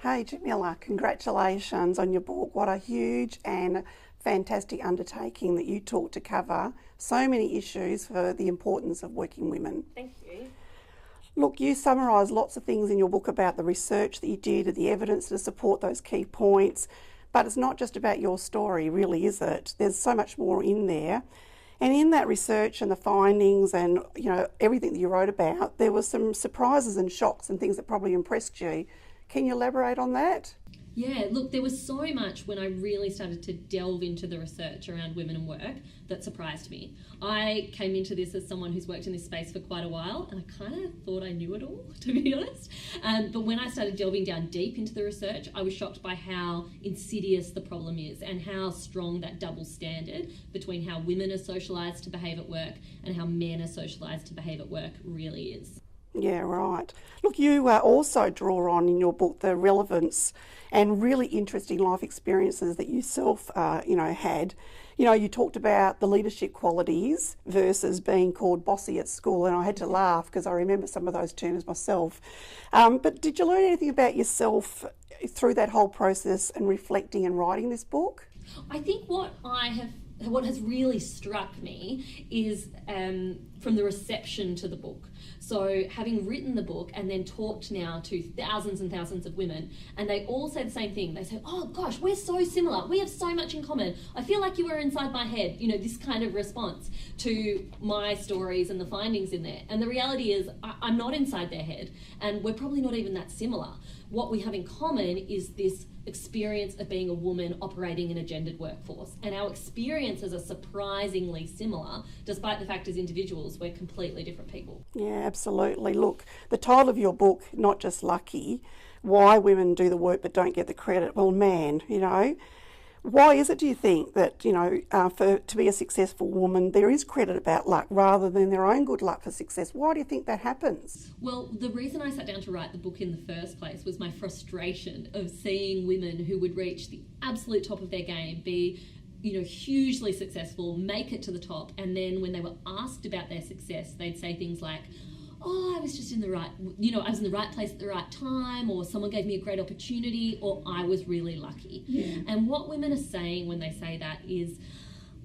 Hey Jamila, congratulations on your book. What a huge and fantastic undertaking that you took to cover so many issues for the importance of working women. Thank you. Look, you summarise lots of things in your book about the research that you did and the evidence to support those key points, but it's not just about your story, really, is it? There's so much more in there. And in that research and the findings and, everything that you wrote about, there were some surprises and shocks and things that probably impressed you. Can you elaborate on that? Yeah, look, there was so much when I really started to delve into the research around women and work that surprised me. I came into this as someone who's worked in this space for quite a while, and I kind of thought I knew it all, to be honest. But when I started delving down deep into the research, I was shocked by how insidious the problem is and how strong that double standard between how women are socialised to behave at work and how men are socialised to behave at work really is. Yeah, right. Look, you also draw on in your book the relevance and really interesting life experiences that you yourself, had. You talked about the leadership qualities versus being called bossy at school, and I had to laugh because I remember some of those terms myself. But did you learn anything about yourself through that whole process and reflecting and writing this book? I think what has really struck me is from the reception to the book. So having written the book and then talked now to thousands and thousands of women, and they all say the same thing. They say, oh gosh, we're so similar. We have so much in common. I feel like you were inside my head, this kind of response to my stories and the findings in there. And the reality is I'm not inside their head, and we're probably not even that similar. What we have in common is this experience of being a woman operating in a gendered workforce. And our experiences are surprisingly similar, despite the fact as individuals we're completely different people. Yeah, absolutely. Look, the title of your book, Not Just Lucky, Why Women Do the Work But Don't Get the Credit. Well, man, why is it, do you think, that, to be a successful woman, there is credit about luck rather than their own good luck for success? Why do you think that happens? Well, the reason I sat down to write the book in the first place was my frustration of seeing women who would reach the absolute top of their game, be hugely successful, make it to the top, and then when they were asked about their success, they'd say things like, oh, I was just in the right, I was in the right place at the right time, or someone gave me a great opportunity, or I was really lucky. Yeah. And what women are saying when they say that is,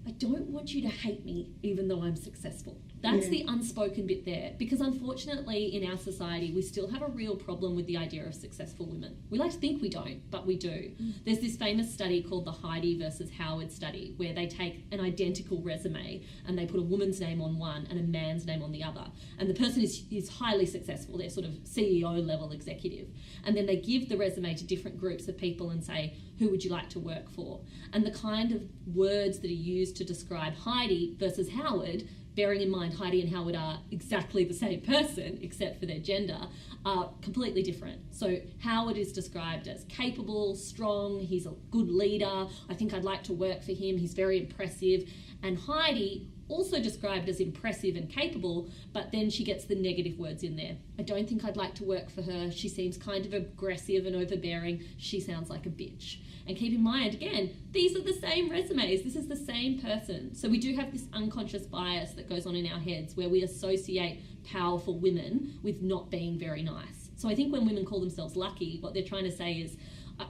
I don't want you to hate me even though I'm successful. That's the unspoken bit there, because unfortunately in our society we still have a real problem with the idea of successful women. We like to think we don't, but we do. There's this famous study called the Heidi versus Howard study, where they take an identical resume and they put a woman's name on one and a man's name on the other, and the person is highly successful. They're sort of CEO level executive, and then they give the resume to different groups of people and say, who would you like to work for? And the kind of words that are used to describe Heidi versus Howard, bearing in mind Heidi and Howard are exactly the same person except for their gender, are completely different. So Howard is described as capable, strong, he's a good leader, I think I'd like to work for him, he's very impressive. And Heidi, also described as impressive and capable, but then she gets the negative words in there. I don't think I'd like to work for her, she seems kind of aggressive and overbearing, she sounds like a bitch. And keep in mind, again, these are the same resumes. This is the same person. So we do have this unconscious bias that goes on in our heads where we associate powerful women with not being very nice. So I think when women call themselves lucky, what they're trying to say is,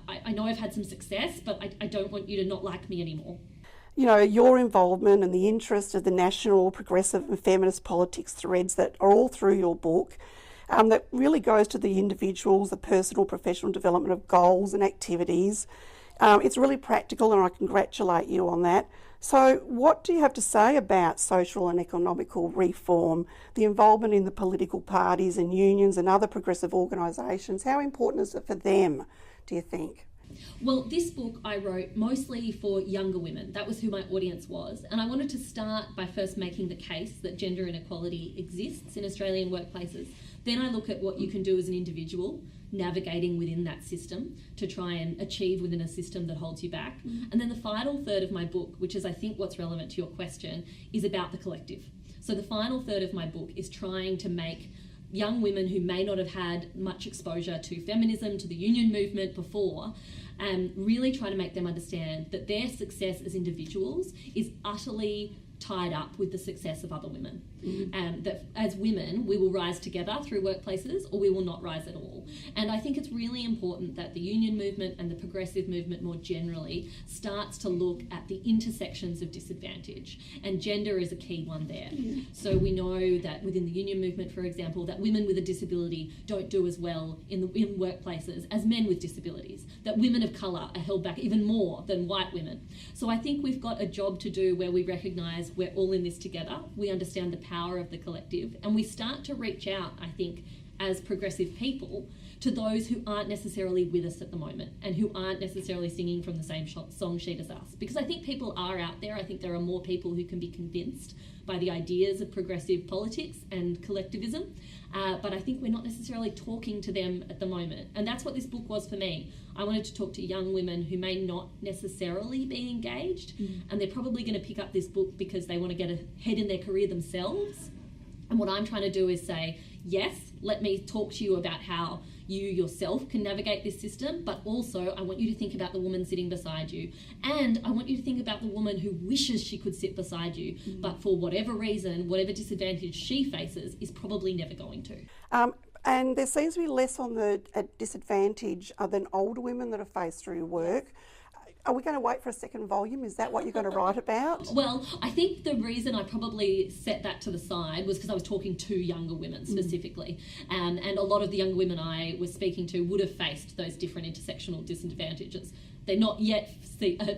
I know I've had some success, but I don't want you to not like me anymore. Your involvement and the interest of the national, progressive and feminist politics threads that are all through your book, that really goes to the individuals, the personal, professional development of goals and activities. It's really practical, and I congratulate you on that. So what do you have to say about social and economical reform, the involvement in the political parties and unions and other progressive organisations? How important is it for them, do you think? Well, this book I wrote mostly for younger women. That was who my audience was. And I wanted to start by first making the case that gender inequality exists in Australian workplaces. Then I look at what you can do as an individual, navigating within that system to try and achieve within a system that holds you back. And then the final third of my book, which is I think what's relevant to your question, is about the collective. So the final third of my book is trying to make young women who may not have had much exposure to feminism, to the union movement before, really try to make them understand that their success as individuals is utterly tied up with the success of other women. that as women we will rise together through workplaces or we will not rise at all. And I think it's really important that the union movement and the progressive movement more generally starts to look at the intersections of disadvantage, and gender is a key one there. So we know that within the union movement, for example, that women with a disability don't do as well in workplaces as men with disabilities, that women of colour are held back even more than white women. So I think we've got a job to do where we recognise we're all in this together, we understand the power of the collective, and we start to reach out, I think, as progressive people to those who aren't necessarily with us at the moment and who aren't necessarily singing from the same song sheet as us. Because I think people are out there. I think there are more people who can be convinced by the ideas of progressive politics and collectivism, but I think we're not necessarily talking to them at the moment. And that's what this book was for me. I wanted to talk to young women who may not necessarily be engaged, and they're probably going to pick up this book because they want to get ahead in their career themselves. And what I'm trying to do is say, yes, let me talk to you about how you yourself can navigate this system, but also I want you to think about the woman sitting beside you. And I want you to think about the woman who wishes she could sit beside you, but for whatever reason, whatever disadvantage she faces, is probably never going to. And there seems to be less on the disadvantage than older women that are faced through work. Are we going to wait for a second volume? Is that what you're going to write about? Well, I think the reason I probably set that to the side was because I was talking to younger women specifically. And a lot of the younger women I was speaking to would have faced those different intersectional disadvantages. They're not yet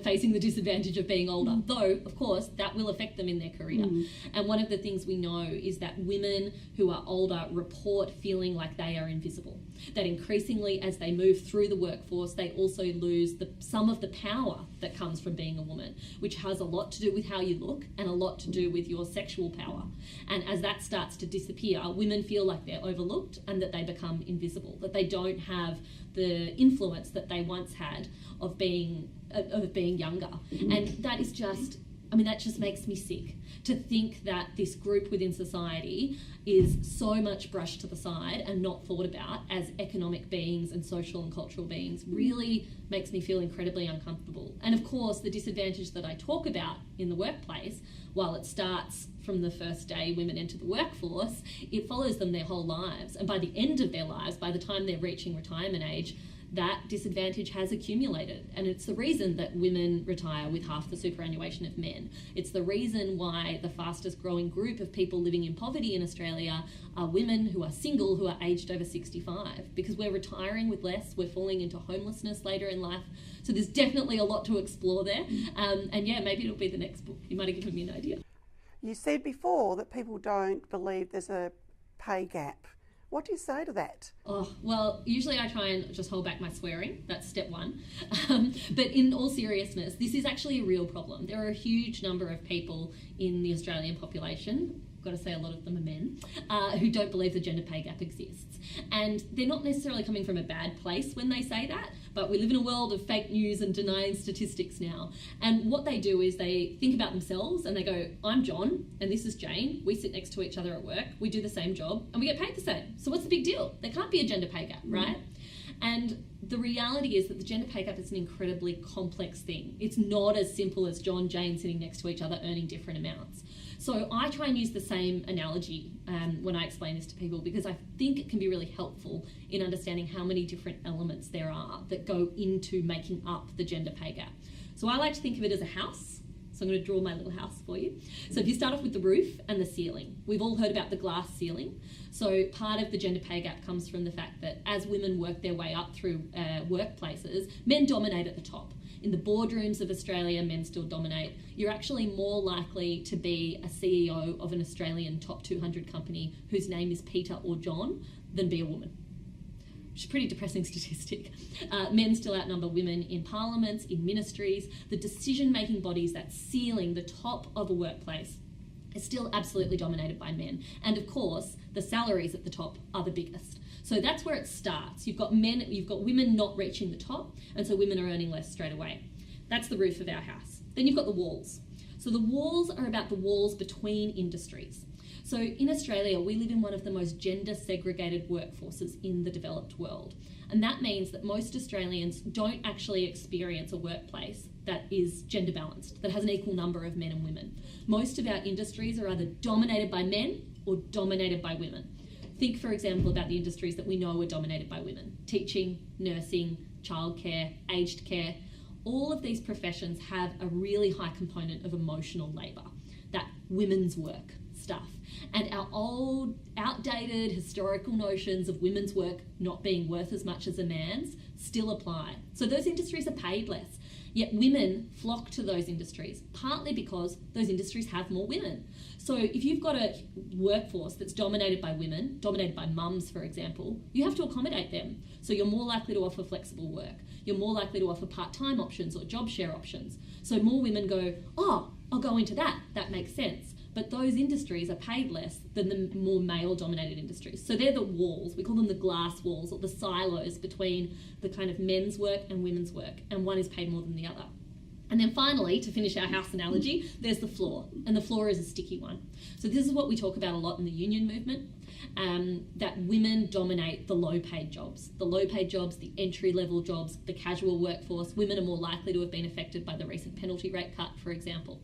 facing the disadvantage of being older, though, of course, that will affect them in their career. And one of the things we know is that women who are older report feeling like they are invisible. That increasingly, as they move through the workforce, they also lose some of the power that comes from being a woman, which has a lot to do with how you look and a lot to do with your sexual power. And as that starts to disappear, women feel like they're overlooked and that they become invisible, that they don't have the influence that they once had of being younger. And that is just, that just makes me sick to think that this group within society is so much brushed to the side and not thought about as economic beings and social and cultural beings. Really makes me feel incredibly uncomfortable. And of course, the disadvantage that I talk about in the workplace, while it starts from the first day women enter the workforce, it follows them their whole lives. And by the end of their lives, by the time they're reaching retirement age, that disadvantage has accumulated. And it's the reason that women retire with half the superannuation of men. It's the reason why the fastest growing group of people living in poverty in Australia are women who are single, who are aged over 65, because we're retiring with less, we're falling into homelessness later in life. So there's definitely a lot to explore there. And yeah, maybe it'll be the next book. You might have given me an idea. You said before that people don't believe there's a pay gap. What do you say to that? Oh, well, usually I try and just hold back my swearing. That's step one. But in all seriousness, this is actually a real problem. There are a huge number of people in the Australian population, got to say a lot of them are men, who don't believe the gender pay gap exists. And they're not necessarily coming from a bad place when they say that, but we live in a world of fake news and denying statistics now. And what they do is they think about themselves and they go, I'm John and this is Jane. We sit next to each other at work. We do the same job and we get paid the same. So what's the big deal? There can't be a gender pay gap, right? And the reality is that the gender pay gap is an incredibly complex thing. It's not as simple as John, Jane sitting next to each other earning different amounts. So I try and use the same analogy when I explain this to people, because I think it can be really helpful in understanding how many different elements there are that go into making up the gender pay gap. So I like to think of it as a house. So I'm going to draw my little house for you. So if you start off with the roof and the ceiling, we've all heard about the glass ceiling. So part of the gender pay gap comes from the fact that as women work their way up through workplaces, men dominate at the top. In the boardrooms of Australia, men still dominate. You're actually more likely to be a CEO of an Australian top 200 company whose name is Peter or John than be a woman. Which is a pretty depressing statistic. Men still outnumber women in parliaments, in ministries. The decision-making bodies, that ceiling, the top of a workplace, is still absolutely dominated by men. And of course, the salaries at the top are the biggest. So that's where it starts. You've got women not reaching the top, and so women are earning less straight away. That's the roof of our house. Then you've got the walls. So the walls are about the walls between industries. So in Australia, we live in one of the most gender segregated workforces in the developed world. And that means that most Australians don't actually experience a workplace that is gender balanced, that has an equal number of men and women. Most of our industries are either dominated by men or dominated by women. Think, for example, about the industries that we know are dominated by women: teaching, nursing, childcare, aged care. All of these professions have a really high component of emotional labour, that women's work stuff. And our old, outdated, historical notions of women's work not being worth as much as a man's still apply. So those industries are paid less. Yet women flock to those industries, partly because those industries have more women. So if you've got a workforce that's dominated by women, dominated by mums, for example, you have to accommodate them. So you're more likely to offer flexible work. You're more likely to offer part-time options or job share options. So more women go, oh, I'll go into that. That makes sense. But those industries are paid less than the more male-dominated industries. So they're the walls. We call them the glass walls, or the silos between the kind of men's work and women's work, and one is paid more than the other. And then finally, to finish our house analogy, there's the floor, and the floor is a sticky one. So this is what we talk about a lot in the union movement, that women dominate the low-paid jobs. The low-paid jobs, the entry-level jobs, the casual workforce. Women are more likely to have been affected by the recent penalty rate cut, for example.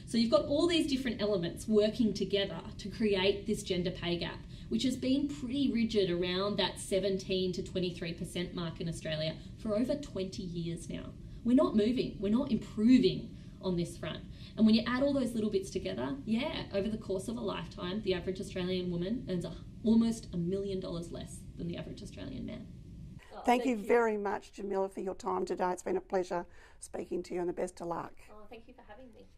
So you've got all these different elements working together to create this gender pay gap, which has been pretty rigid around that 17 to 23% mark in Australia for over 20 years now. We're not moving, we're not improving on this front. And when you add all those little bits together, yeah, over the course of a lifetime, the average Australian woman earns almost $1 million less than the average Australian man. Thank you very much, Jamila, for your time today. It's been a pleasure speaking to you, and the best of luck. Thank you for having me.